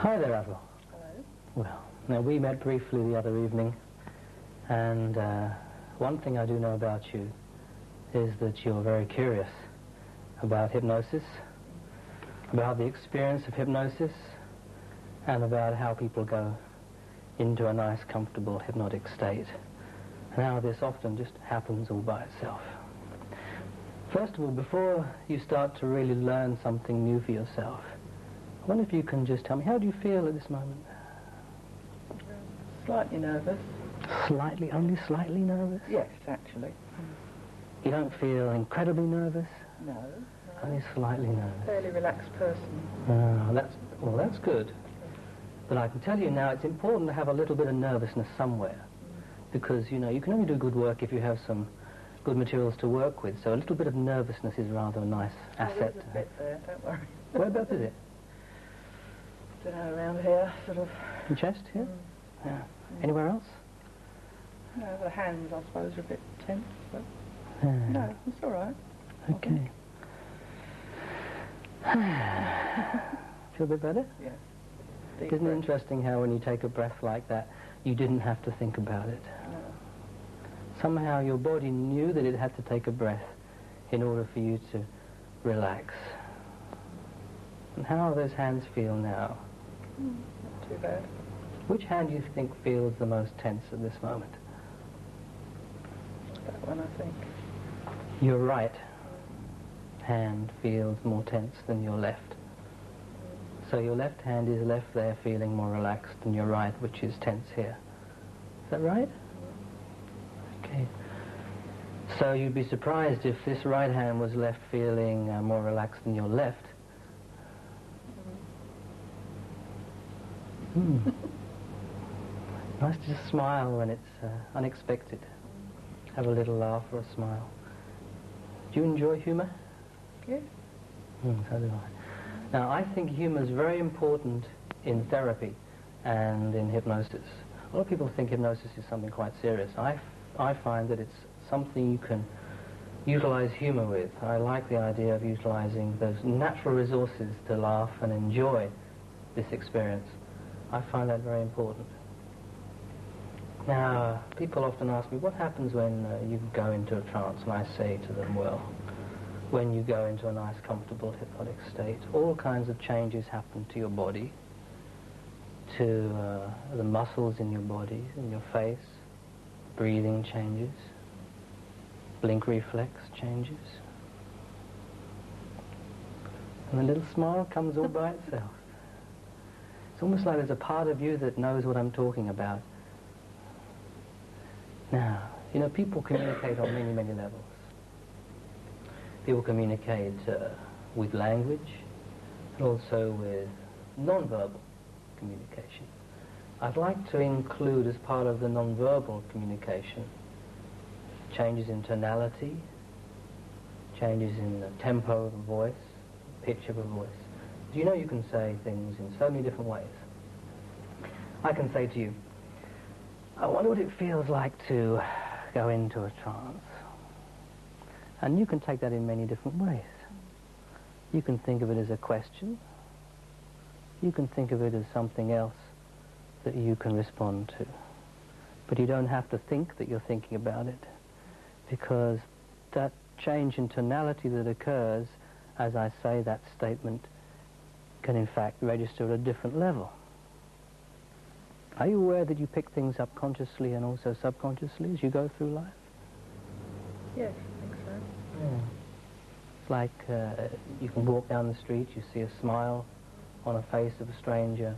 Hi there, Avril. Hello. Well, now we met briefly the other evening, and one thing I do know about you is that you're very curious about hypnosis, about the experience of hypnosis, and about how people go into a nice, comfortable, hypnotic state, and how this often just happens all by itself. First of all, before you start to really learn something new for yourself, I wonder if you can just tell me, how do you feel at this moment? Slightly nervous. Slightly, only slightly nervous? Yes, actually. You don't feel incredibly nervous? No. Only slightly nervous. Fairly relaxed person. That's good. But I can tell you now, it's important to have a little bit of nervousness somewhere, because you know you can only do good work if you have some good materials to work with. So a little bit of nervousness is rather a nice asset. There's a bit there, don't worry. Whereabouts is it? Don't know, around here, sort of. In chest here? Yeah. Anywhere else? No, the hands, I suppose, are a bit tense, but Yeah. no, it's all right. Okay. Feel a bit better? Yeah. Deep Isn't it breath. interesting how when you take a breath like that, you didn't have to think about it? No. Somehow your body knew that it had to take a breath in order for you to relax. And how do those hands feel now? Not too bad. Which hand do you think feels the most tense at this moment? That one, I think. Your right hand feels more tense than your left. So your left hand is left there feeling more relaxed than your right, which is tense here. Is that right? Okay. So you'd be surprised if this right hand was left feeling more relaxed than your left. Nice to just smile when it's unexpected. Have a little laugh or a smile. Do you enjoy humour? Yes. So do I. Now, I think humour is very important in therapy and in hypnosis. A lot of people think hypnosis is something quite serious. I find that it's something you can utilize humour with. I like the idea of utilizing those natural resources to laugh and enjoy this experience. I find that very important. Now, people often ask me, what happens when you go into a trance? And I say to them, well, when you go into a nice, comfortable, hypnotic state, all kinds of changes happen to your body, to the muscles in your body, in your face, breathing changes, blink reflex changes, and the little smile comes all by itself. It's almost like there's a part of you that knows what I'm talking about. Now, you know, people communicate on many, many levels. People communicate with language and also with non-verbal communication. I'd like to include as part of the non-verbal communication changes in tonality, changes in the tempo of a voice, pitch of a voice. Do you know you can say things in so many different ways? I can say to you, I wonder what it feels like to go into a trance. And you can take that in many different ways. You can think of it as a question. You can think of it as something else that you can respond to. But you don't have to think that you're thinking about it, because that change in tonality that occurs as I say that statement can in fact register at a different level. Are you aware that you pick things up consciously and also subconsciously as you go through life? Yes, I think so. Yeah. It's like you can walk down the street, you see a smile on a face of a stranger,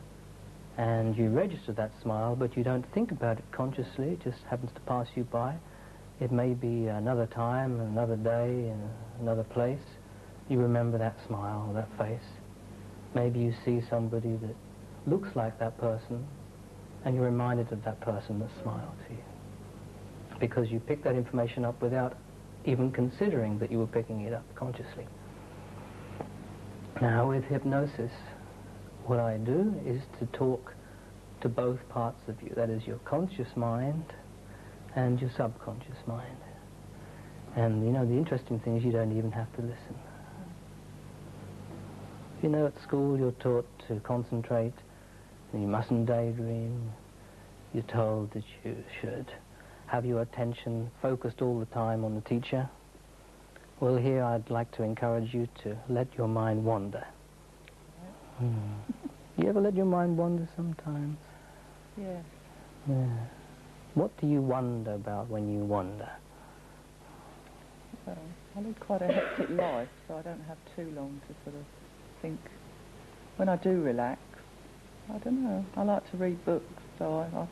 and you register that smile, but you don't think about it consciously. It just happens to pass you by. It may be another time, another day, in another place. You remember that smile or that face. Maybe you see somebody that looks like that person, and you're reminded of that person that smiled to you, because you picked that information up without even considering that you were picking it up consciously. Now, with hypnosis, what I do is to talk to both parts of you, that is your conscious mind and your subconscious mind. And you know, the interesting thing is you don't even have to listen. You know, at school you're taught to concentrate You mustn't daydream. You're told that you should have your attention focused all the time on the teacher. Well, here I'd like to encourage you to let your mind wander. You ever let your mind wander sometimes? Yes. Yeah. What do you wonder about when you wander? Well, I lead quite a hectic life, so I don't have too long to sort of think. When I do relax, I don't know, I like to read books, so I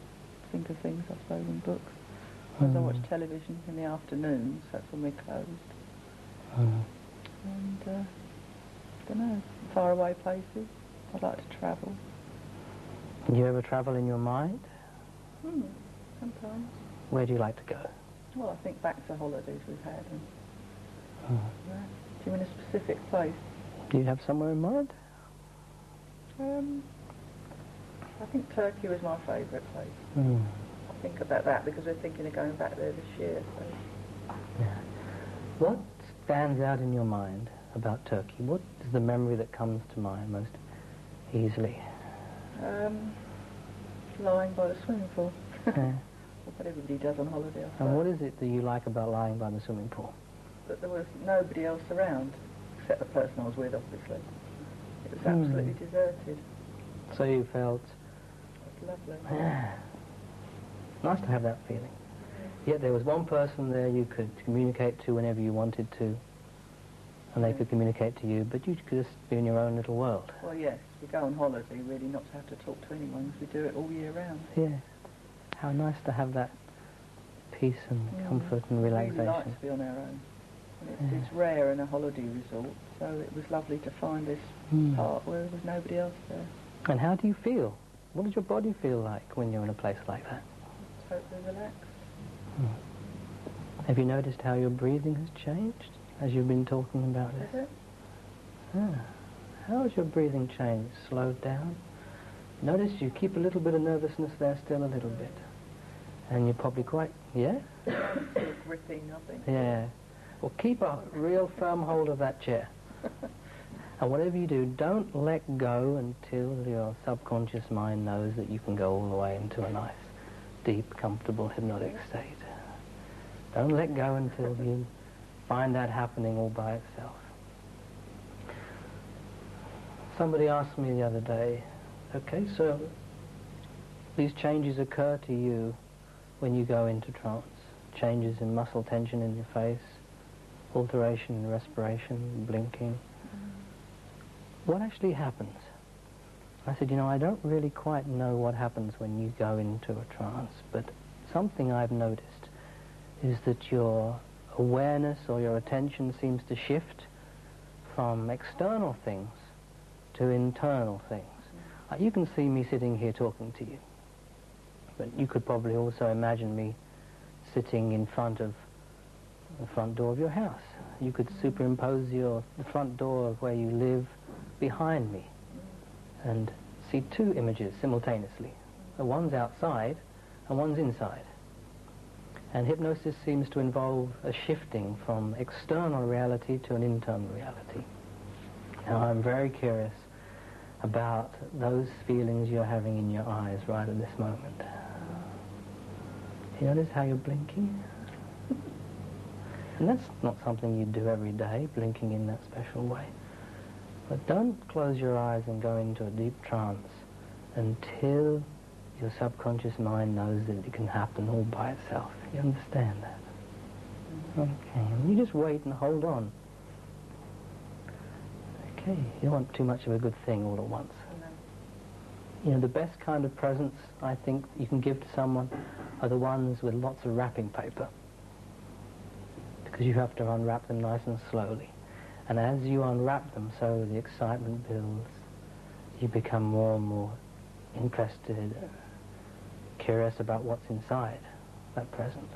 think of things, I suppose, in books. Because I watch television in the afternoons, that's when we're closed. And, I don't know, far away places. I'd like to travel. You ever travel in your mind? Sometimes. Where do you like to go? Well, I think back to holidays we've had. And, do you mean a specific place? Do you have somewhere in mind? I think Turkey was my favourite place. I think about that because we're thinking of going back there this year. So. Yeah. What stands out in your mind about Turkey? What is the memory that comes to mind most easily? Lying by the swimming pool. Yeah. What everybody does on holiday. And what is it that you like about lying by the swimming pool? That there was nobody else around, except the person I was with, obviously. It was absolutely deserted. So you felt... It was lovely. Yeah. Nice to have that feeling. Yet there was one person there you could communicate to whenever you wanted to, and they could communicate to you, but you could just be in your own little world. Well, yes, we go on holiday, really, not to have to talk to anyone, because we do it all year round. Yeah. How nice to have that peace and comfort and relaxation. We really like to be on our own. And it's rare in a holiday resort, so it was lovely to find this part where there was nobody else there. And how do you feel? What does your body feel like when you're in a place like that? Totally relaxed. Have you noticed how your breathing has changed as you've been talking about this? Is it? How has your breathing changed? Slowed down? Notice you keep a little bit of nervousness there, still a little bit. And you're probably quite... Yeah? Sort of gripping, I think. Yeah. Well, keep a real firm hold of that chair. And whatever you do, don't let go until your subconscious mind knows that you can go all the way into a nice, deep, comfortable, hypnotic state. Don't let go until you find that happening all by itself. Somebody asked me the other day, okay, so these changes occur to you when you go into trance. Changes in muscle tension in your face, alteration in respiration, blinking. What actually happens? I said, you know, I don't really quite know what happens when you go into a trance, but something I've noticed is that your awareness or your attention seems to shift from external things to internal things. You can see me sitting here talking to you, but you could probably also imagine me sitting in front of the front door of your house. You could superimpose the front door of where you live behind me and see two images simultaneously. One's outside and one's inside. And hypnosis seems to involve a shifting from external reality to an internal reality. Now, I'm very curious about those feelings you're having in your eyes right at this moment. You notice how you're blinking? And that's not something you do every day, blinking in that special way. But don't close your eyes and go into a deep trance until your subconscious mind knows that it can happen all by itself. You understand that? Okay, and you just wait and hold on. Okay, you don't want too much of a good thing all at once. You know, the best kind of presents, I think, you can give to someone are the ones with lots of wrapping paper. Because you have to unwrap them nice and slowly. And as you unwrap them, so the excitement builds. You become more and more interested, curious about what's inside that present.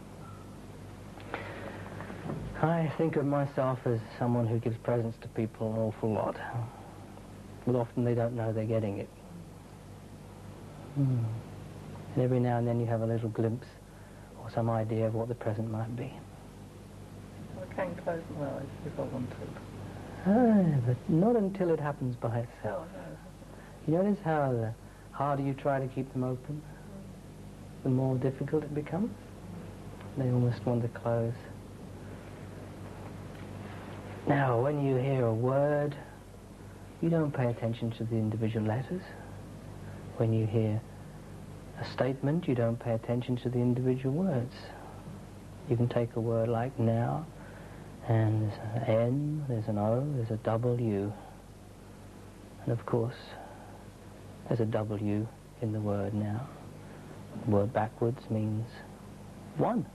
I think of myself as someone who gives presents to people an awful lot. But often they don't know they're getting it. And every now and then you have a little glimpse or some idea of what the present might be. I can close my eyes if I want to. But not until it happens by itself. Oh, no. You notice how harder you try to keep them open, the more difficult it becomes. They almost want to close. Now, when you hear a word, you don't pay attention to the individual letters. When you hear a statement, you don't pay attention to the individual words. You can take a word like now, and there's an N, there's an O, there's a W. And of course, there's a W in the word now. The word backwards means one.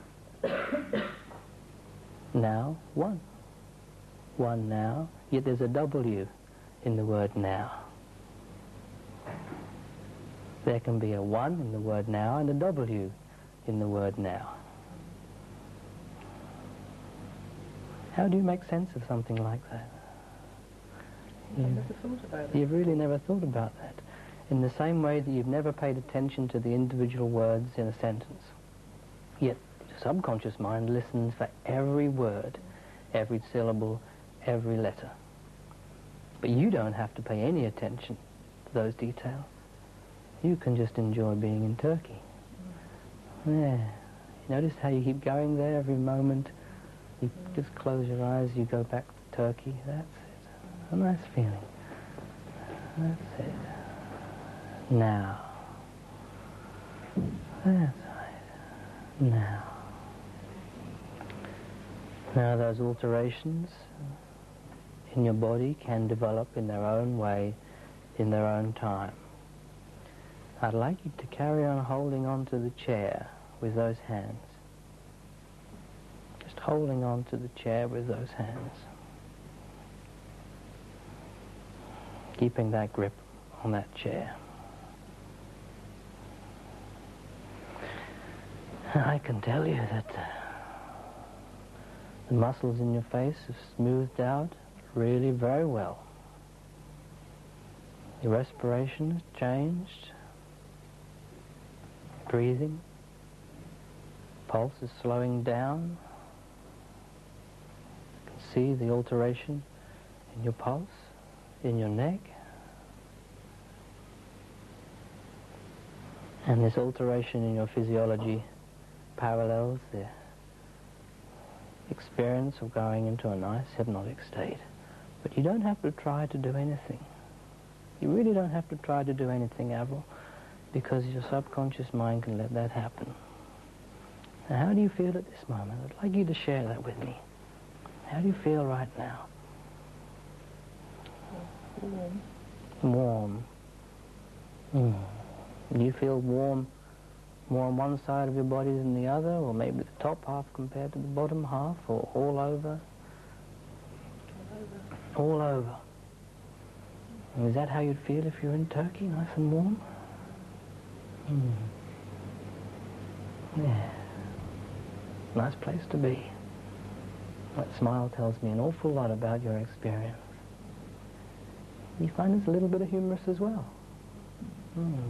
Now, one. One now, yet there's a W in the word now. There can be a one in the word now and a W in the word now. How do you make sense of something like that? I've never thought about it. You've really never thought about that. In the same way that you've never paid attention to the individual words in a sentence. Yet your subconscious mind listens for every word, every syllable, every letter. But you don't have to pay any attention to those details. You can just enjoy being in Turkey. Yeah. You notice how you keep going there every moment? You just close your eyes, you go back to Turkey. That's it. A nice feeling. That's it. Now. That's right. Now. Now those alterations in your body can develop in their own way, in their own time. I'd like you to carry on holding on to the chair with those hands. Just holding on to the chair with those hands. Keeping that grip on that chair. I can tell you that the muscles in your face have smoothed out really very well. Your respiration has changed. Breathing. Pulse is slowing down. You can see the alteration in your pulse, in your neck. And this alteration in your physiology parallels the experience of going into a nice hypnotic state. But you don't have to try to do anything. You really don't have to try to do anything, Avril, because your subconscious mind can let that happen. Now, how do you feel at this moment? I'd like you to share that with me. How do you feel right now? Warm. Warm. Do you feel warm more on one side of your body than the other, or maybe the top half compared to the bottom half, or all over? All over. And is that how you'd feel if you're in Turkey, nice and warm? Yeah. Nice place to be. That smile tells me an awful lot about your experience. You find there's a little bit of humorous as well.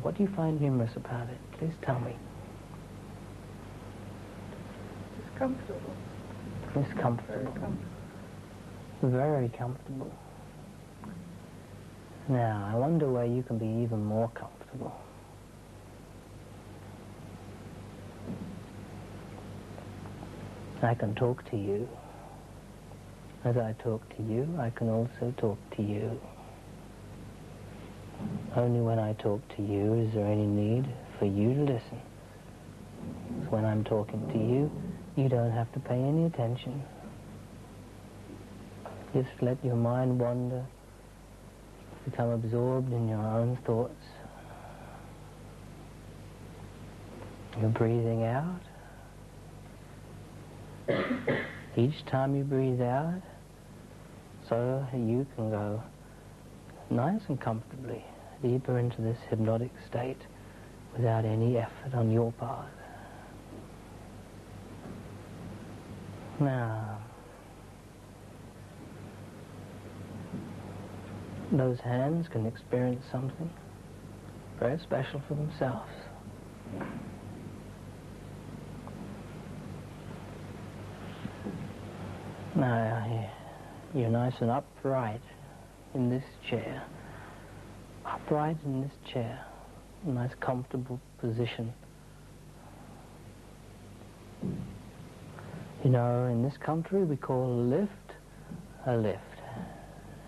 What do you find humorous about it? Please tell me. It's comfortable. It's comfortable. Very comfortable. Very comfortable. Now, I wonder where you can be even more comfortable. I can talk to you. As I talk to you, I can also talk to you. Only when I talk to you is there any need for you to listen. So when I'm talking to you, you don't have to pay any attention. Just let your mind wander, become absorbed in your own thoughts. You're breathing out. Each time you breathe out, so you can go nice and comfortably deeper into this hypnotic state without any effort on your part. Now, those hands can experience something very special for themselves. Now, you're nice and upright in this chair. Upright in this chair. nice comfortable position. You know, in this country we call a lift a lift.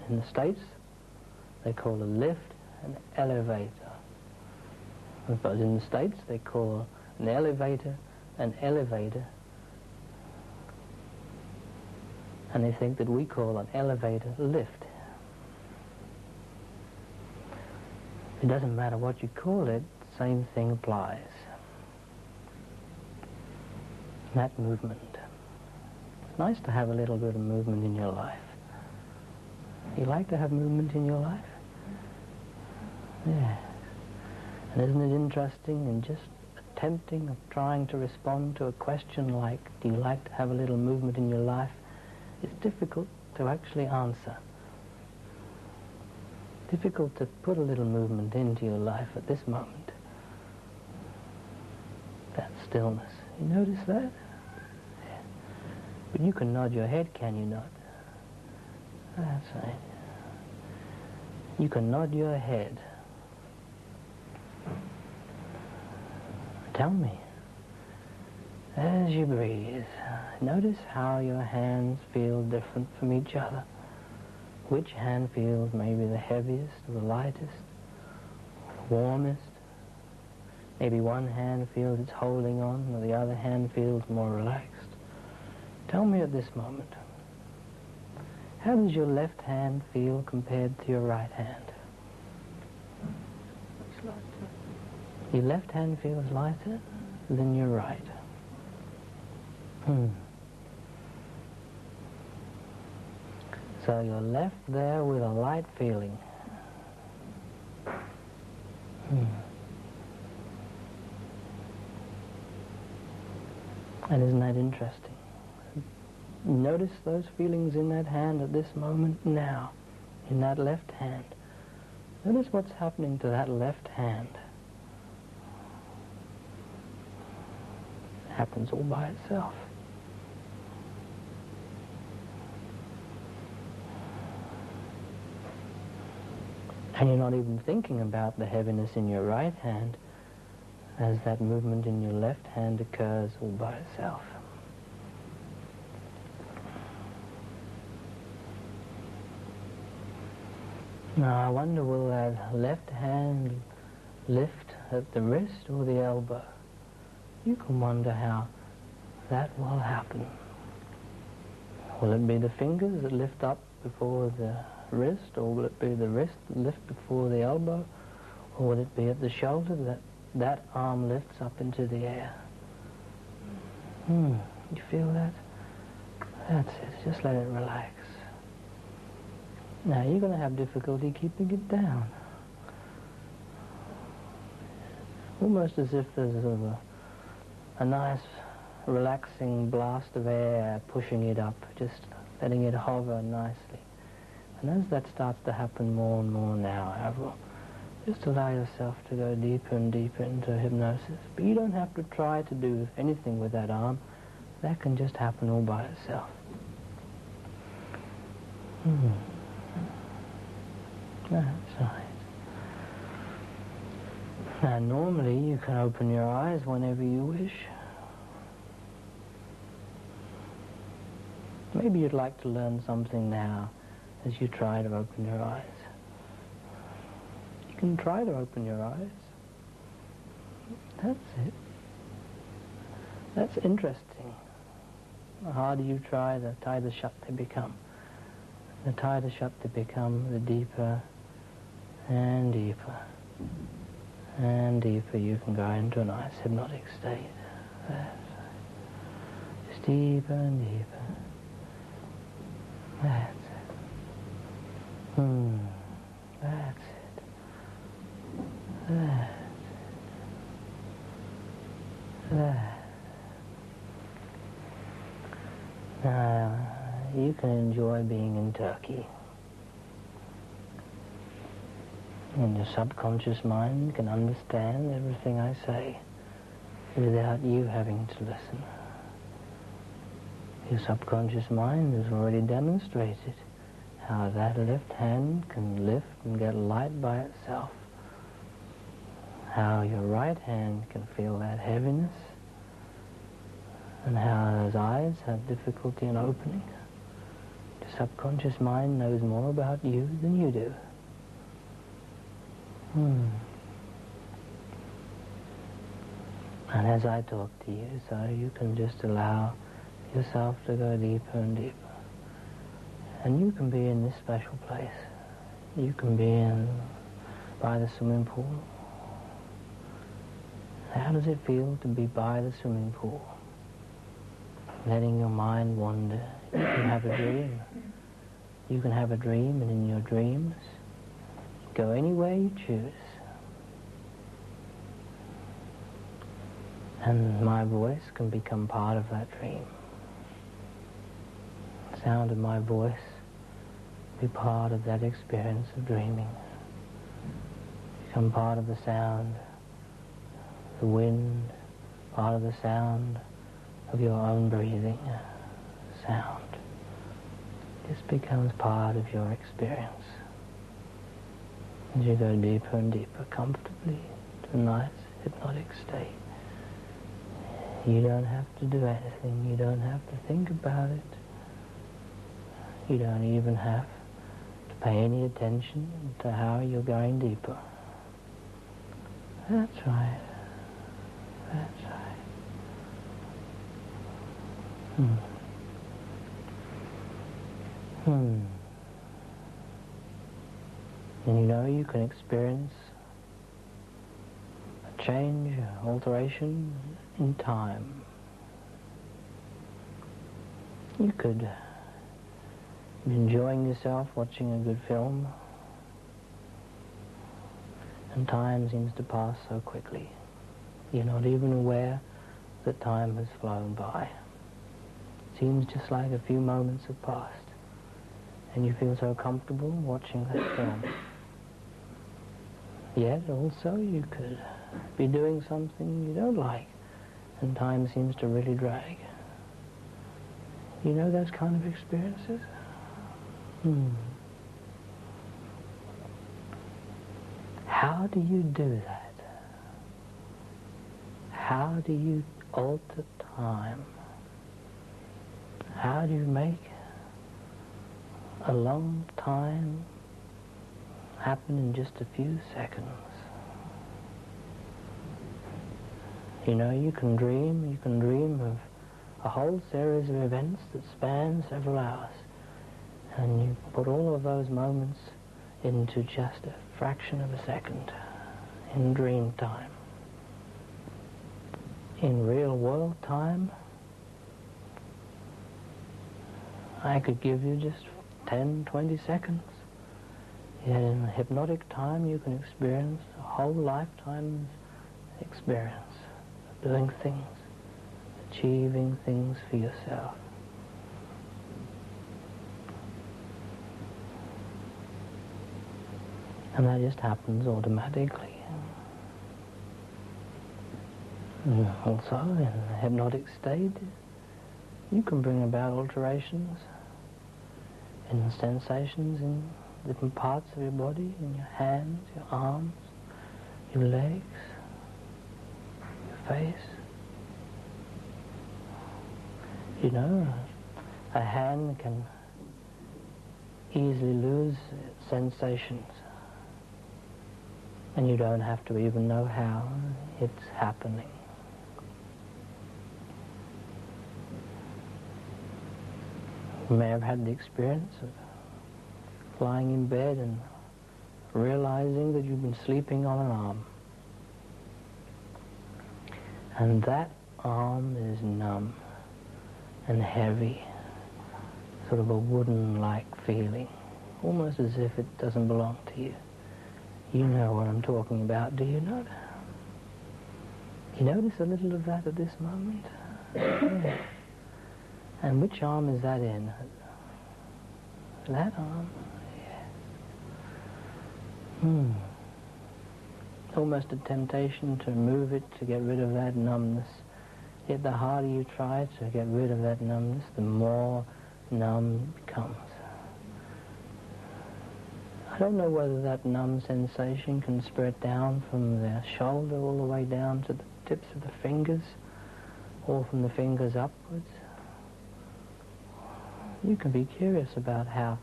In the States they call a lift an elevator. I suppose in the States they call an elevator an elevator, and they think that we call an elevator a lift. It doesn't matter what you call it, the same thing applies. That movement. It's nice to have a little bit of movement in your life. You like to have movement in your life? Yeah. And isn't it interesting in just attempting of trying to respond to a question like, do you like to have a little movement in your life? It's difficult to actually answer. Difficult to put a little movement into your life at this moment. That stillness. You notice that? Yeah. But you can nod your head, can you not? That's right. You can nod your head. Tell me, as you breathe, notice how your hands feel different from each other. Which hand feels maybe the heaviest or the lightest, or the warmest? Maybe one hand feels it's holding on, or the other hand feels more relaxed. Tell me at this moment, how does your left hand feel compared to your right hand? It's lighter. Your left hand feels lighter than your right. So you're left there with a light feeling. And isn't that interesting? Notice those feelings in that hand at this moment now, in that left hand. Notice what's happening to that left hand. It happens all by itself. And you're not even thinking about the heaviness in your right hand as that movement in your left hand occurs all by itself. Now I wonder, will that left hand lift at the wrist or the elbow? You can wonder how that will happen. Will it be the fingers that lift up before the wrist, or will it be the wrist that lifts before the elbow, or will it be at the shoulder that arm lifts up into the air? You feel that? That's it. Just let it relax. Now you're going to have difficulty keeping it down. Almost as if there's a nice relaxing blast of air pushing it up, just letting it hover nicely. And as that starts to happen more and more now, however, just allow yourself to go deeper and deeper into hypnosis. But you don't have to try to do anything with that arm. That can just happen all by itself. That's right. Now normally you can open your eyes whenever you wish. Maybe you'd like to learn something now as you try to open your eyes. You can try to open your eyes. That's it. That's interesting. The harder you try, the tighter shut they become. The tighter shut they become, the deeper and deeper and deeper you can go into a nice hypnotic state. That's right. Just deeper and deeper. That's it. That's it. That's it. That. Now, you can enjoy being in Turkey. And your subconscious mind can understand everything I say without you having to listen. Your subconscious mind has already demonstrated how that left hand can lift and get light by itself. how your right hand can feel that heaviness, and how those eyes have difficulty in opening. The subconscious mind knows more about you than you do. And as I talk to you, so you can just allow yourself to go deeper and deeper. And you can be in this special place. You can be by the swimming pool. How does it feel to be by the swimming pool? Letting your mind wander. You can have a dream. You can have a dream, and in your dreams, go anywhere you choose. And my voice can become part of that dream. The sound of my voice be part of that experience of dreaming. Become part of the sound, the wind, part of the sound of your own breathing sound. This becomes part of your experience. As you go deeper and deeper, comfortably, to a nice hypnotic state. You don't have to do anything. You don't have to think about it. You don't even have to pay any attention to how you're going deeper. That's right. That's right. And you know you can experience a change, alteration in time. You could be enjoying yourself watching a good film, and time seems to pass so quickly. You're not even aware that time has flown by. It seems just like a few moments have passed, and you feel so comfortable watching that film. Yet also you could be doing something you don't like, and time seems to really drag. You know those kind of experiences? How do you do that? How do you alter time? How do you make a long time happen in just a few seconds? You know, you can dream of a whole series of events that span several hours, and you put all of those moments into just a fraction of a second in dream time. In real world time, I could give you just 10, 20 seconds. Yet in hypnotic time, you can experience a whole lifetime's experience of doing things, achieving things for yourself. And that just happens automatically. And also, in a hypnotic state, you can bring about alterations in sensations in different parts of your body, in your hands, your arms, your legs, your face. You know, a hand can easily lose sensations, and you don't have to even know how it's happening. You may have had the experience of lying in bed and realizing that you've been sleeping on an arm. And that arm is numb and heavy, sort of a wooden-like feeling, almost as if it doesn't belong to you. You know what I'm talking about, do you not? You notice a little of that at this moment? Yeah. And which arm is that in? That arm? Yes. Almost a temptation to remove it, to get rid of that numbness. Yet the harder you try to get rid of that numbness, the more numb it becomes. I don't know whether that numb sensation can spread down from the shoulder all the way down to the tips of the fingers, or from the fingers upwards. You can be curious about how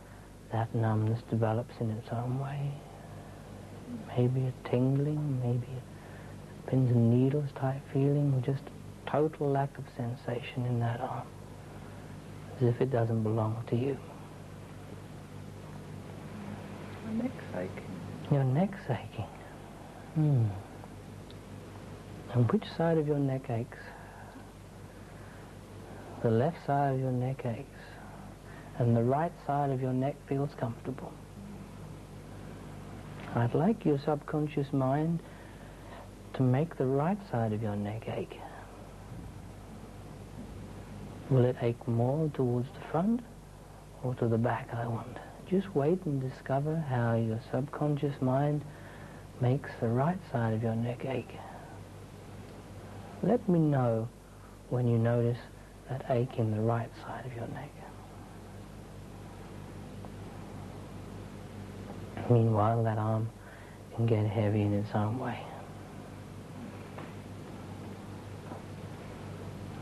that numbness develops in its own way. Maybe a tingling, maybe a pins and needles type feeling, or just total lack of sensation in that arm, as if it doesn't belong to you. My neck's aching. Your neck's aching. And which side of your neck aches? The left side of your neck aches, and the right side of your neck feels comfortable. I'd like your subconscious mind to make the right side of your neck ache. Will it ache more towards the front or to the back, I wonder? Just wait and discover how your subconscious mind makes the right side of your neck ache. Let me know when you notice that ache in the right side of your neck. Meanwhile, that arm can get heavy in its own way.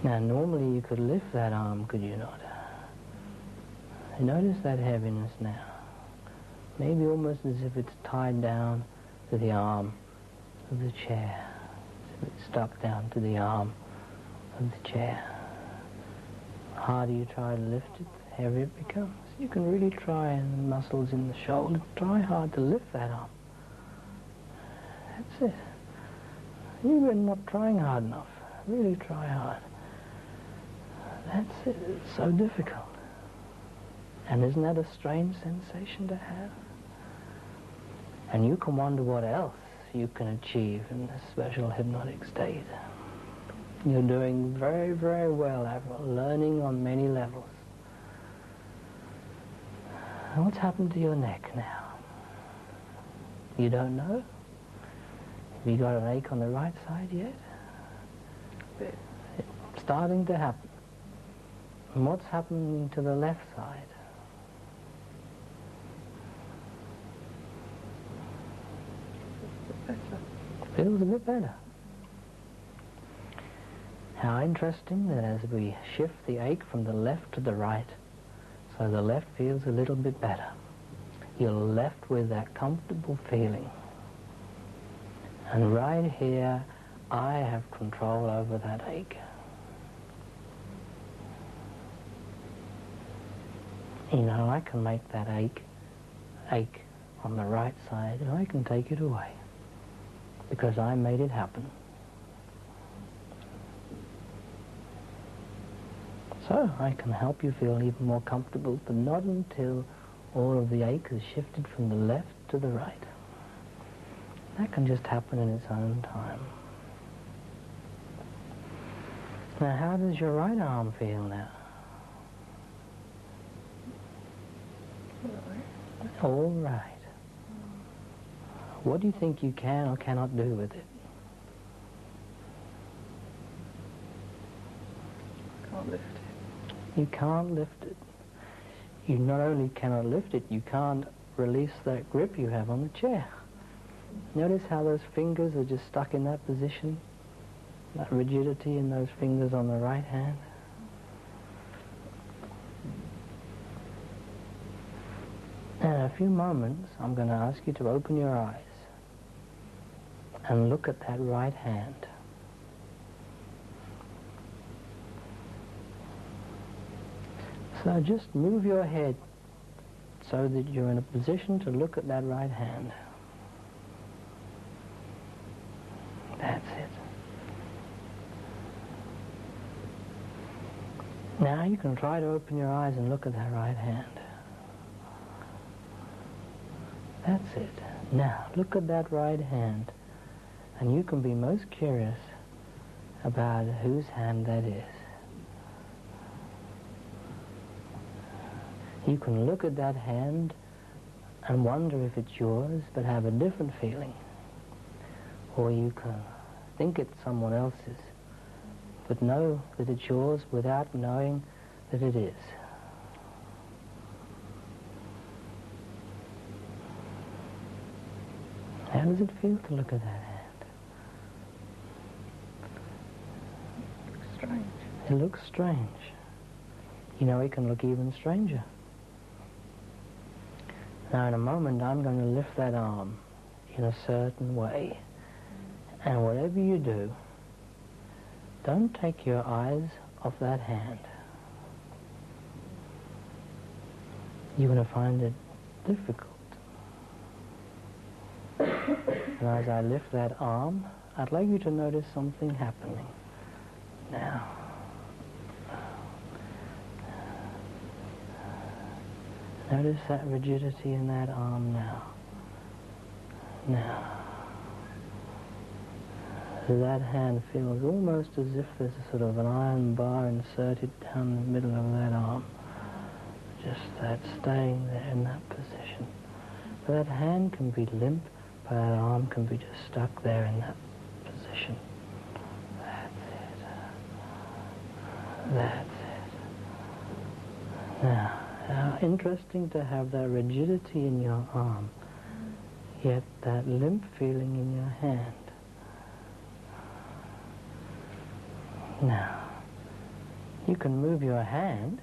Now, normally you could lift that arm, could you not? Notice that heaviness now. Maybe almost as if it's tied down to the arm of the chair. As if it's stuck down to the arm of the chair. The harder you try to lift it, the heavier it becomes. You can really try, and the muscles in the shoulder, try hard to lift that arm. That's it. You're not trying hard enough. Really try hard. That's it. It's so difficult. And isn't that a strange sensation to have? And you can wonder what else you can achieve in this special hypnotic state. You're doing very, very well, Avril, learning on many levels. And what's happened to your neck now? You don't know? Have you got an ache on the right side yet? It's starting to happen. And what's happening to the left side? Feels a bit better. How interesting that as we shift the ache from the left to the right, so the left feels a little bit better. You're left with that comfortable feeling. And right here, I have control over that ache. You know, I can make that ache on the right side, and I can take it away. Because I made it happen. So I can help you feel even more comfortable, but not until all of the ache is shifted from the left to the right. That can just happen in its own time. Now, how does your right arm feel now? All right. What do you think you can or cannot do with it? Can't lift it. You can't lift it. You not only cannot lift it, you can't release that grip you have on the chair. Notice how those fingers are just stuck in that position? That rigidity in those fingers on the right hand? In a few moments, I'm going to ask you to open your eyes and look at that right hand. So just move your head so that you're in a position to look at that right hand. That's it. Now you can try to open your eyes and look at that right hand. That's it. Now look at that right hand. And you can be most curious about whose hand that is. You can look at that hand and wonder if it's yours, but have a different feeling. Or you can think it's someone else's, but know that it's yours without knowing that it is. How does it feel to look at that hand? Strange. It looks strange. You know, it can look even stranger. Now, in a moment, I'm going to lift that arm in a certain way. And whatever you do, don't take your eyes off that hand. You're going to find it difficult. And as I lift that arm, I'd like you to notice something happening. Now, notice that rigidity in that arm now. Now, that hand feels almost as if there's a sort of an iron bar inserted down the middle of that arm. Just that staying there in that position. But that hand can be limp, but that arm can be just stuck there in that position. That's it. That's it. Now, how interesting to have that rigidity in your arm, yet that limp feeling in your hand. Now, you can move your hand,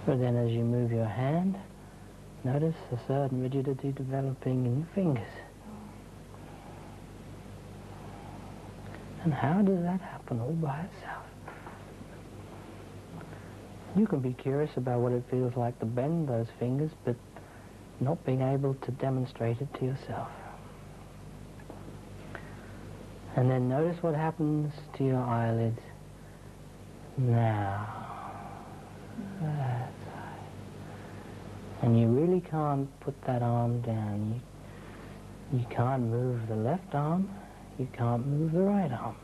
but then as you move your hand, notice a certain rigidity developing in your fingers. And how does that happen all by itself? You can be curious about what it feels like to bend those fingers, but not being able to demonstrate it to yourself. And then notice what happens to your eyelids. Now, that's right. And you really can't put that arm down. You can't move the left arm. You can't move the right arm.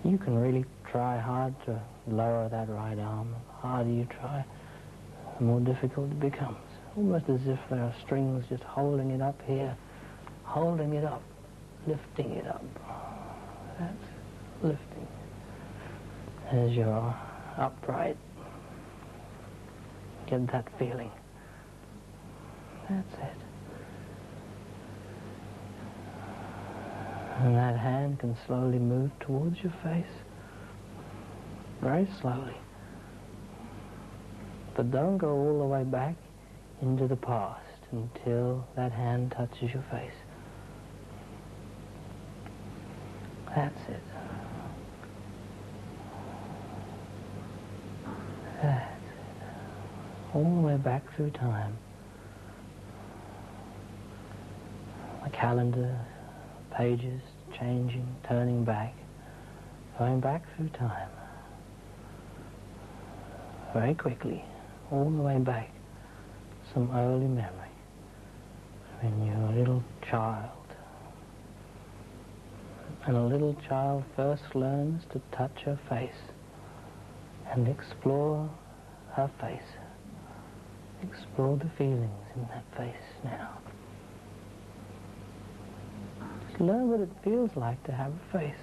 You can really try hard to lower that right arm. The harder you try, the more difficult it becomes. Almost as if there are strings just holding it up here, holding it up, lifting it up. That's lifting. As you're upright, get that feeling. That's it. And that hand can slowly move towards your face. Very slowly. But don't go all the way back into the past until that hand touches your face. That's it. That's it. All the way back through time. The calendar, pages, changing, turning back, going back through time. Very quickly, all the way back, some early memory, when you were a little child. And a little child first learns to touch her face and explore her face. Explore the feelings in that face now. Just learn what it feels like to have a face.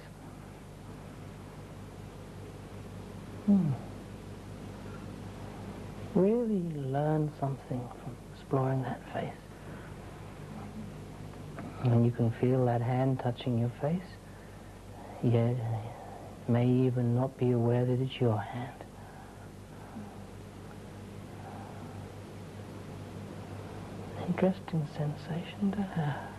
Really learn something from exploring that face. And you can feel that hand touching your face, yet may even not be aware that it's your hand. Interesting sensation to have.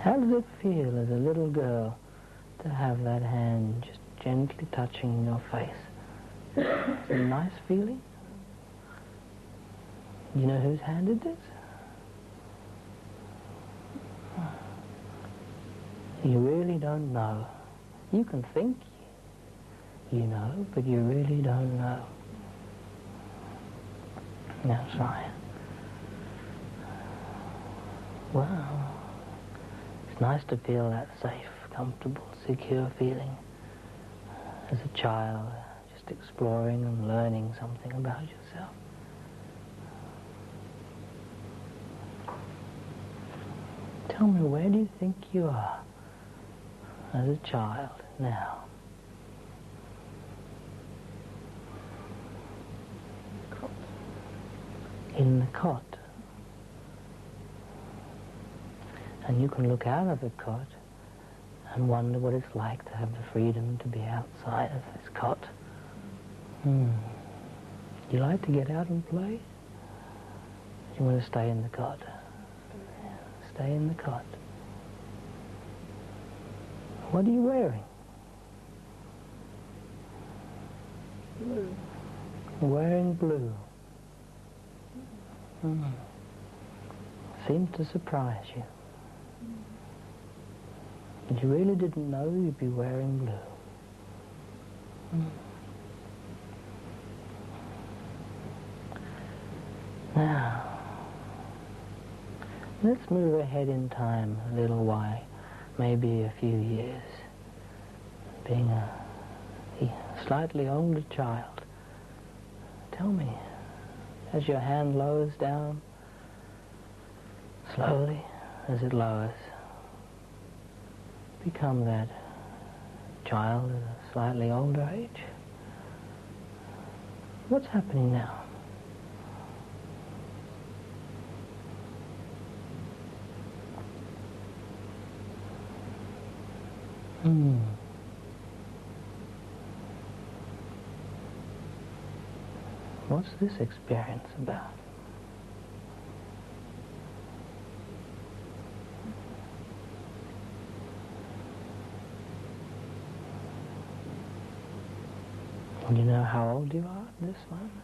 How does it feel as a little girl to have that hand just gently touching your face? It's a nice feeling. You know whose hand it is? You really don't know. You can think you know, but you really don't know. Now try it. Wow. It's nice to feel that safe, comfortable, secure feeling as a child, just exploring and learning something about yourself. Tell me, where do you think you are as a child now? Cot. In the cot. And you can look out of the cot and wonder what it's like to have the freedom to be outside of this cot. You like to get out and play? You want to stay in the cot? Stay in the cot. What are you wearing? Blue. Wearing blue. Seemed to surprise you. But you really didn't know you'd be wearing blue. Now, let's move ahead in time a little while, maybe a few years. Being a slightly older child, tell me, as your hand lowers down, slowly as it lowers, become that child at a slightly older age. What's happening now? What's this experience about? Do you know how old you are at this moment?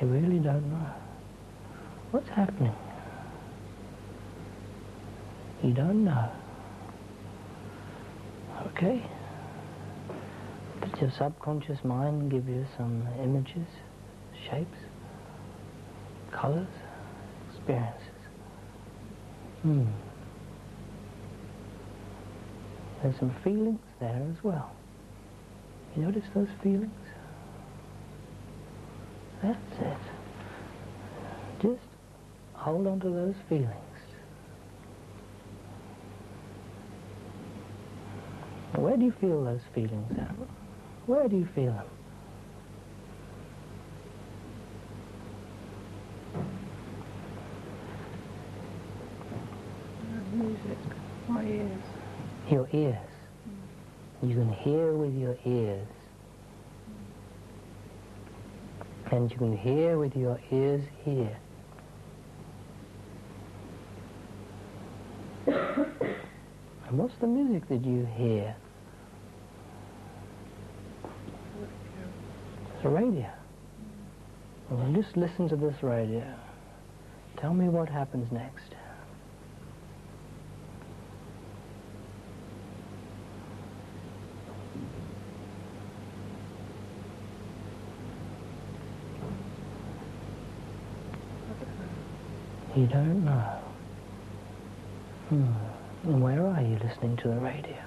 You really don't know. What's happening? You don't know. Okay. Did your subconscious mind give you some images, shapes, colors, experiences? There's some feelings there as well. You notice those feelings? That's it. Just hold on to those feelings. Where do you feel those feelings at? Where do you feel them? Music. My ears. Your ears. You can hear with your ears. And you can hear with your ears here. And what's the music that you hear? The radio. Well, just listen to this radio. Tell me what happens next. You don't know. And where are you listening to the radio?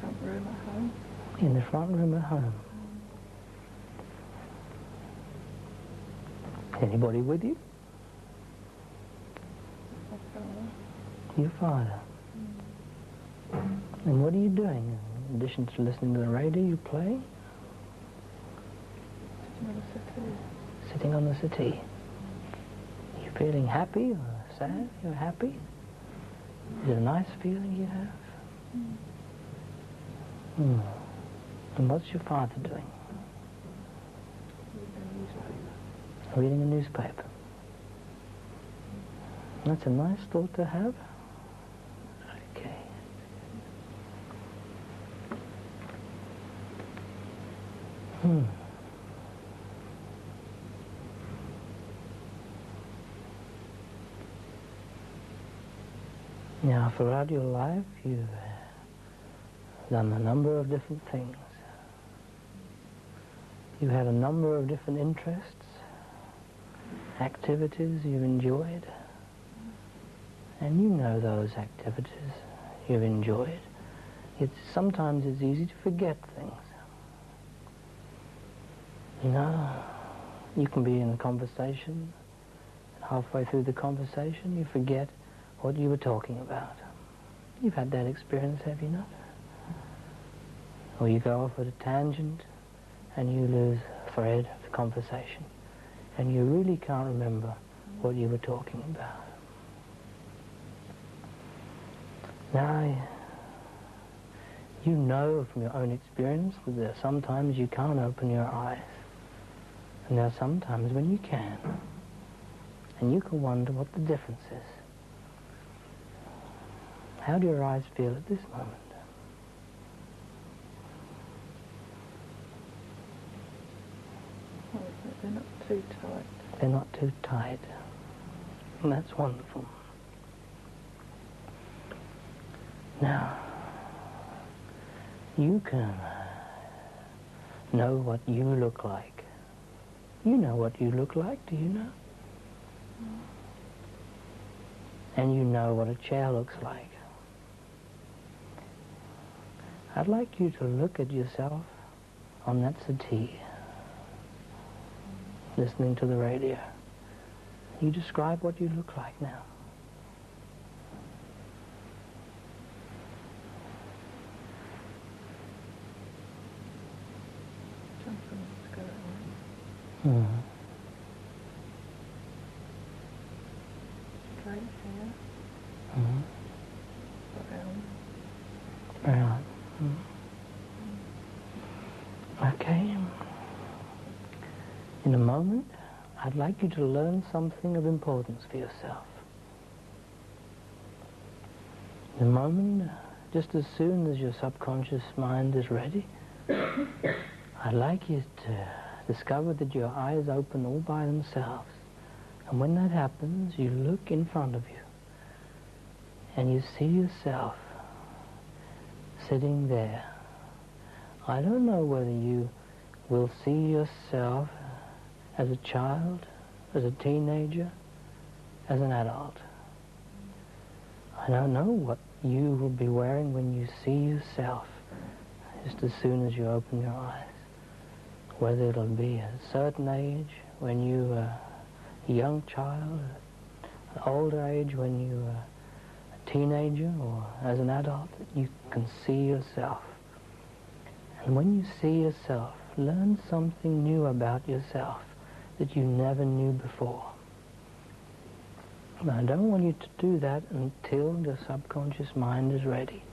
Front room at home. In the front room at home. Anybody with you? My father. Your father. And what are you doing? In addition to listening to the radio, you play? Sitting on the settee. Sitting on the settee. Are you feeling happy or sad? You're happy? Is it a nice feeling you have? And what's your father doing? Reading a newspaper. That's a nice thought to have. Okay. Now, throughout your life, you've done a number of different things. You had a number of different interests, activities you've enjoyed, and you know those activities you've enjoyed. Sometimes it's easy to forget things. You know, You can be in a conversation, and halfway through the conversation you forget what you were talking about. You've had that experience, have you not? Or you go off at a tangent and you lose the thread of the conversation and you really can't remember what you were talking about. Now, you know from your own experience that there are sometimes you can't open your eyes, and there are sometimes when you can, and you can wonder what the difference is. How do your eyes feel at this moment? Oh, they're not too tight. They're not too tight. And that's wonderful. Now, you can know what you look like. You know what you look like, do you know? And you know what a chair looks like. I'd like you to look at yourself on that settee, listening to the radio. You describe what you look like now. Mm-hmm. Straight hair. Mm-hmm. Brown. Brown. Mm-hmm. Okay. In a moment, I'd like you to learn something of importance for yourself. In a moment, just as soon as your subconscious mind is ready, I'd like you to discover that your eyes open all by themselves. And when that happens, you look in front of you and you see yourself sitting there. I don't know whether you will see yourself as a child, as a teenager, as an adult. I don't know what you will be wearing when you see yourself just as soon as you open your eyes. Whether it'll be at a certain age when you were a young child, an older age when you were a teenager, or as an adult, you can see yourself. And when you see yourself, learn something new about yourself that you never knew before. Now, I don't want you to do that until your subconscious mind is ready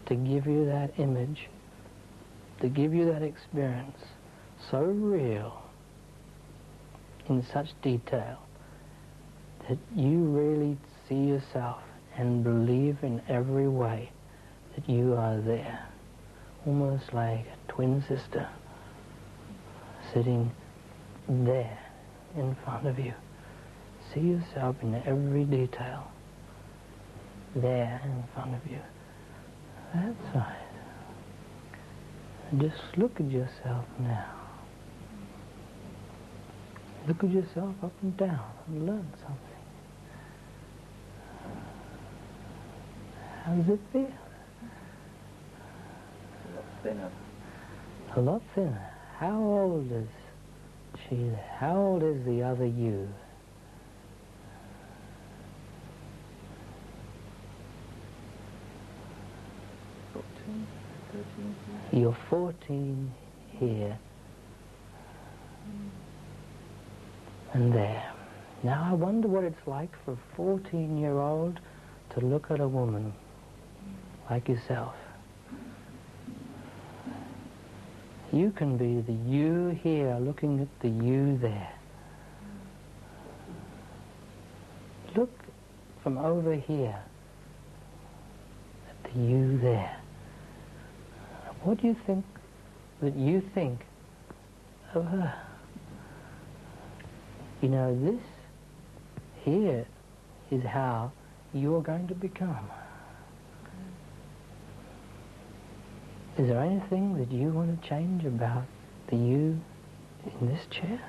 to give you that image, to give you that experience, so real, in such detail, that you really see yourself and believe in every way that you are there, almost like a twin sister sitting there in front of you. See yourself in every detail there in front of you. That's right. And just look at yourself now. Look at yourself up and down and learn something. How does it feel? A lot thinner. A lot thinner. How old is she there? How old is the other you? You're 14 here and there. Now I wonder what it's like for a 14-year-old to look at a woman like yourself. You can be the you here looking at the you there. Look from over here at the you there. What do you think that you think of her? You know, this here is how you're going to become. Is there anything that you want to change about the you in this chair?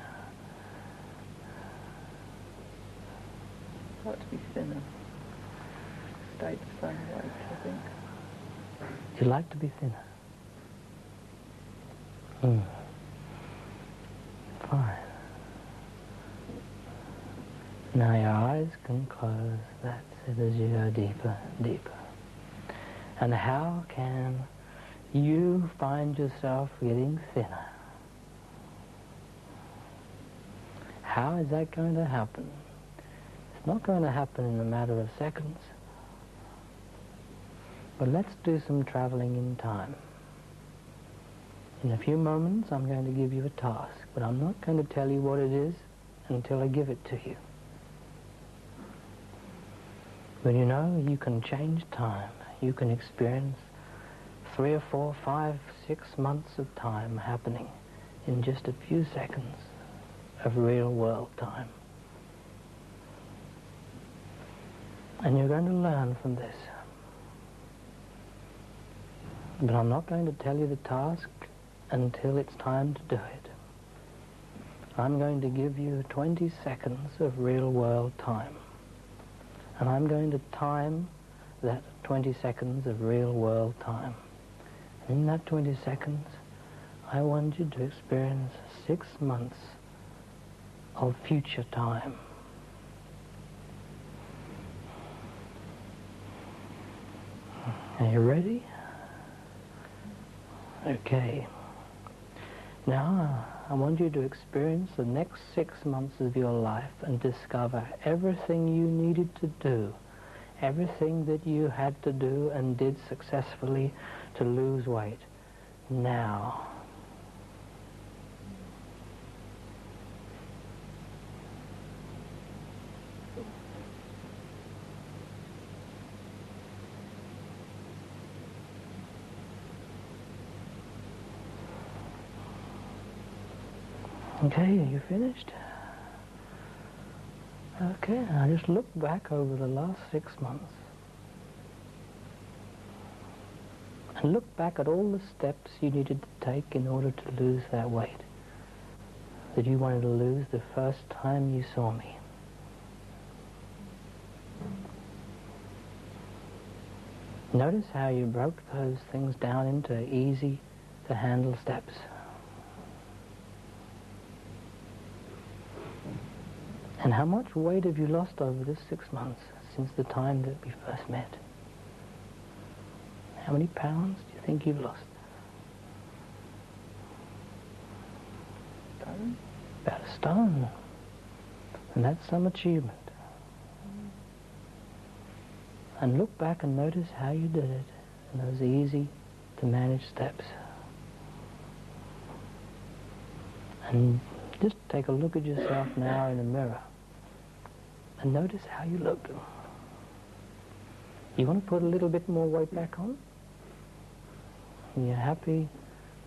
I'd like to be thinner. Stay the same weight, I think. You'd like to be thinner? Fine. Now your eyes can close. That's it, as you go deeper, deeper. And how can you find yourself getting thinner? How is that going to happen? It's not going to happen in a matter of seconds. But let's do some traveling in time. In a few moments I'm going to give you a task, but I'm not going to tell you what it is until I give it to you. But you know, you can change time. You can experience 3 or 4, 5, 6 months of time happening in just a few seconds of real world time. And you're going to learn from this. But I'm not going to tell you the task until it's time to do it. I'm going to give you 20 seconds of real world time. And I'm going to time that 20 seconds of real world time. And in that 20 seconds, I want you to experience 6 months of future time. Are you ready? Okay. Now, I want you to experience the next 6 months of your life and discover everything you needed to do, everything that you had to do and did successfully to lose weight. Now. Okay, are you finished? Okay, now just look back over the last 6 months. And look back at all the steps you needed to take in order to lose that weight that you wanted to lose the first time you saw me. Notice how you broke those things down into easy to handle steps. And how much weight have you lost over this 6 months since the time that we first met? How many pounds do you think you've lost? Stone. About a stone. And that's some achievement. And look back and notice how you did it in those easy to manage steps. And just take a look at yourself now in the mirror. And notice how you look. You want to put a little bit more weight back on? And you're happy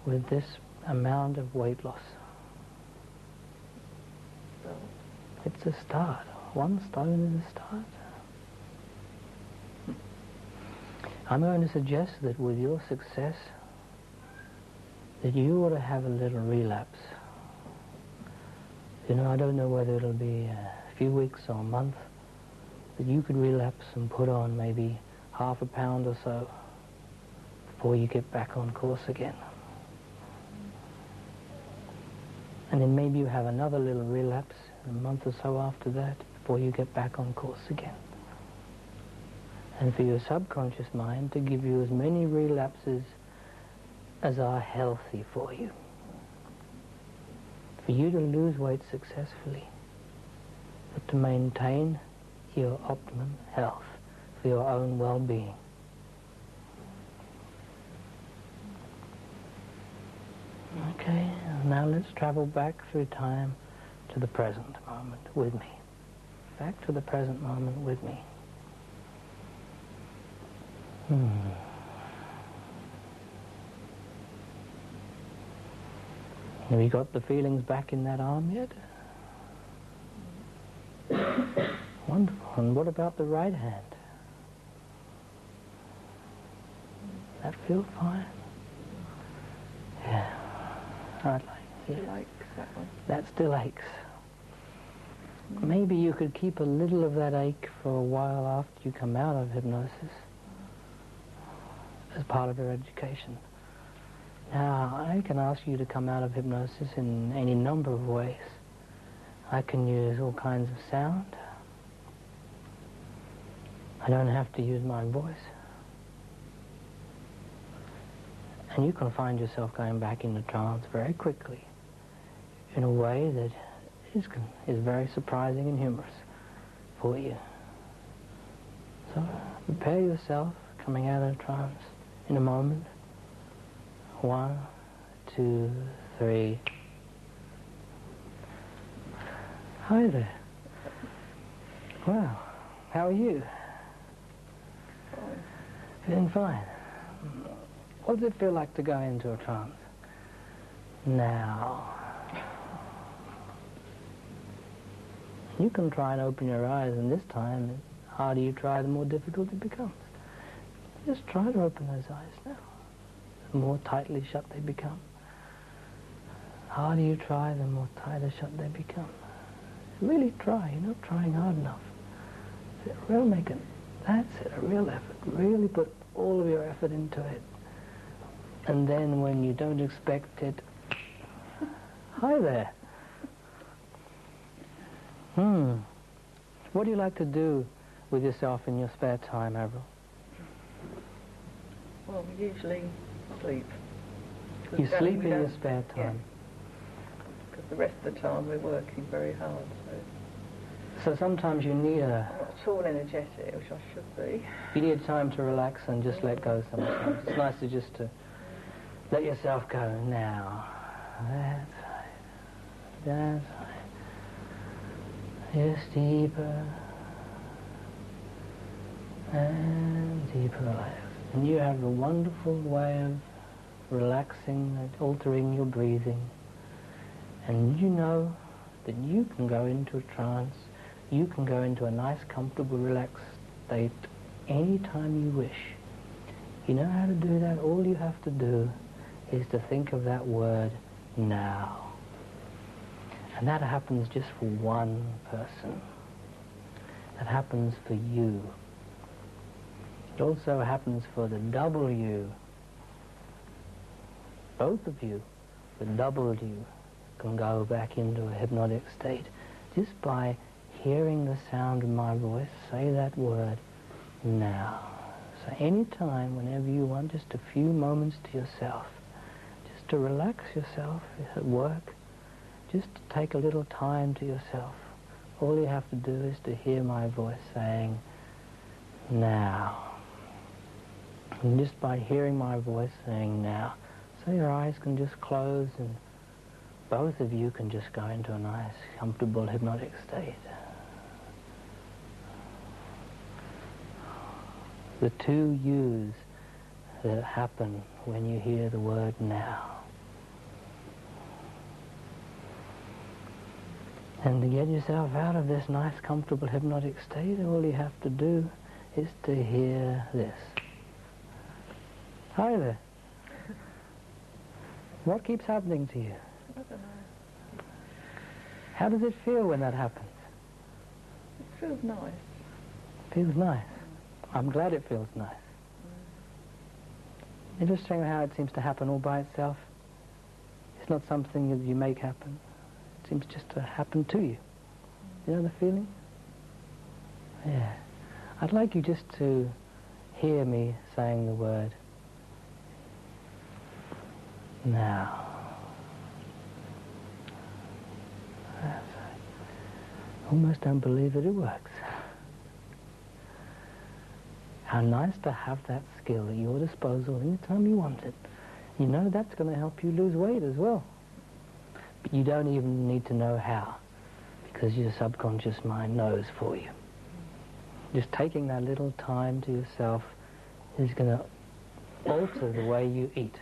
with this amount of weight loss? It's a start. 1 stone is a start. I'm going to suggest that with your success, that you ought to have a little relapse. You know, I don't know whether it'll be a few weeks or a month, that you could relapse and put on maybe half a pound or so before you get back on course again. And then maybe you have another little relapse a month or so after that before you get back on course again. And for your subconscious mind to give you as many relapses as are healthy for you. For you to lose weight successfully, but to maintain your optimum health for your own well-being. Okay, now let's travel back through time to the present moment with me. Back to the present moment with me. Have you got the feelings back in that arm yet? Wonderful. And what about the right hand? That feel fine? Yeah. I'd like to. Still aches, that one. That still aches. Maybe you could keep a little of that ache for a while after you come out of hypnosis as part of your education. Now, I can ask you to come out of hypnosis in any number of ways. I can use all kinds of sound. I don't have to use my voice. And you can find yourself going back into trance very quickly in a way that is very surprising and humorous for you. So prepare yourself coming out of trance in a moment. 1, 2, 3. Hi there. Wow, how are you? Feeling fine. What does it feel like to go into a trance? Now, you can try and open your eyes, and this time, the harder you try, the more difficult it becomes. Just try to open those eyes now. The more tightly shut they become. The harder you try, the more tighter shut they become. Really try. You're not trying hard enough. That's it, a real effort. Really put all of your effort into it. And then when you don't expect it, hi there. What do you like to do with yourself in your spare time, Avril? Well, we usually sleep. You sleep in your spare time? Because the rest of the time we're working very hard, So sometimes you need I'm not at all energetic, which I should be. You need time to relax and just let go sometimes. It's nice to just let yourself go now. That's right. That's right. Just deeper and deeper relax. And you have a wonderful way of relaxing and altering your breathing. And you know that you can go into a trance. You can go into a nice, comfortable, relaxed state anytime you wish. You know how to do that? All you have to do is to think of that word, now. And that happens just for one person. That happens for you. It also happens for the double you. Both of you, the double you, can go back into a hypnotic state just by hearing the sound of my voice say that word, now. So anytime, whenever you want, just a few moments to yourself, just to relax yourself at work, just to take a little time to yourself. All you have to do is to hear my voice saying, now. And just by hearing my voice saying now, so your eyes can just close and both of you can just go into a nice, comfortable, hypnotic state. The two yous that happen when you hear the word now. And to get yourself out of this nice, comfortable, hypnotic state, all you have to do is to hear this. Hi there. What keeps happening to you? I don't know. How does it feel when that happens? It feels nice. Feels nice. I'm glad it feels nice. Interesting how it seems to happen all by itself. It's not something that you make happen. It seems just to happen to you. You know the feeling? Yeah. I'd like you just to hear me saying the word, now. I almost don't believe that it works. How nice to have that skill at your disposal anytime you want it. You know that's going to help you lose weight as well. But you don't even need to know how, because your subconscious mind knows for you. Just taking that little time to yourself is going to alter the way you eat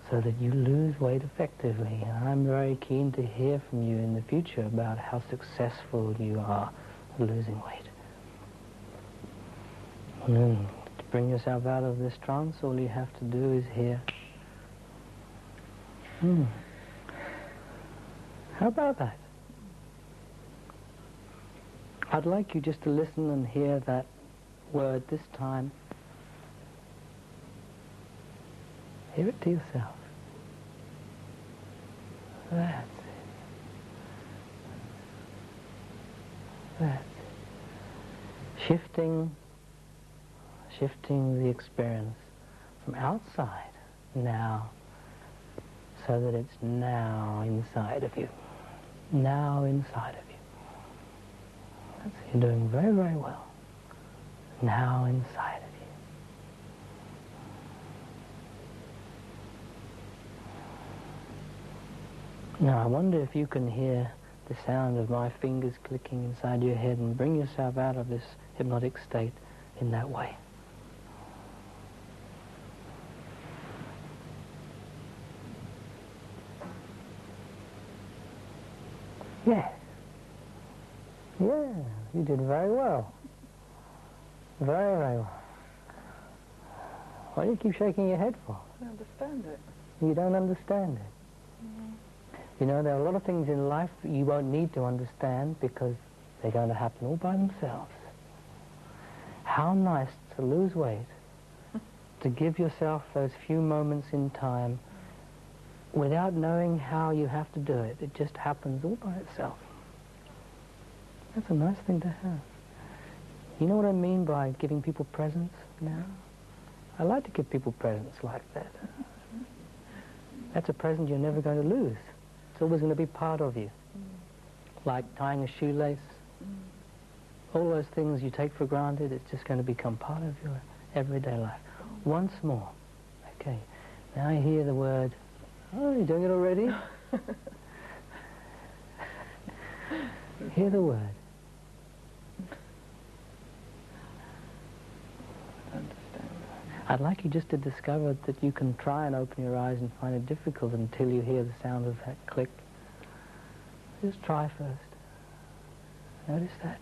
so that you lose weight effectively. And I'm very keen to hear from you in the future about how successful you are at losing weight. And then to bring yourself out of this trance, all you have to do is hear. How about that? I'd like you just to listen and hear that word this time. Hear it to yourself. That's it. That's it. shifting the experience from outside now, so that it's now inside of you. Now inside of you. That's, you're doing very, very well. Now inside of you. Now I wonder if you can hear the sound of my fingers clicking inside your head and bring yourself out of this hypnotic state in that way. Yes. Yeah, you did very well. Very, very well. Why do you keep shaking your head for? I don't understand it. You don't understand it. Mm. You know, there are a lot of things in life that you won't need to understand because they're going to happen all by themselves. How nice to lose weight, to give yourself those few moments in time without knowing how you have to do it. It just happens all by itself. That's a nice thing to have. You know what I mean by giving people presents now? I like to give people presents like that. That's a present you're never going to lose. It's always going to be part of you. Like tying a shoelace. All those things you take for granted, it's just going to become part of your everyday life. Once more. Okay. Now I hear the word. Oh, you're doing it already? Hear the word. I'd like you just to discover that you can try and open your eyes and find it difficult until you hear the sound of that click. Just try first. Notice that.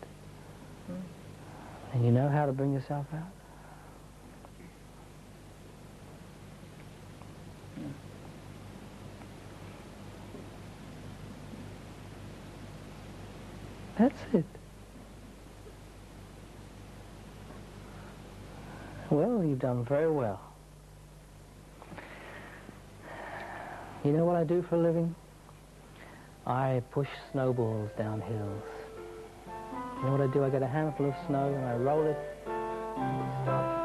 And you know how to bring yourself out? That's it. Well, you've done very well. You know what I do for a living? I push snowballs down hills. You know what I do? I get a handful of snow and I roll it and start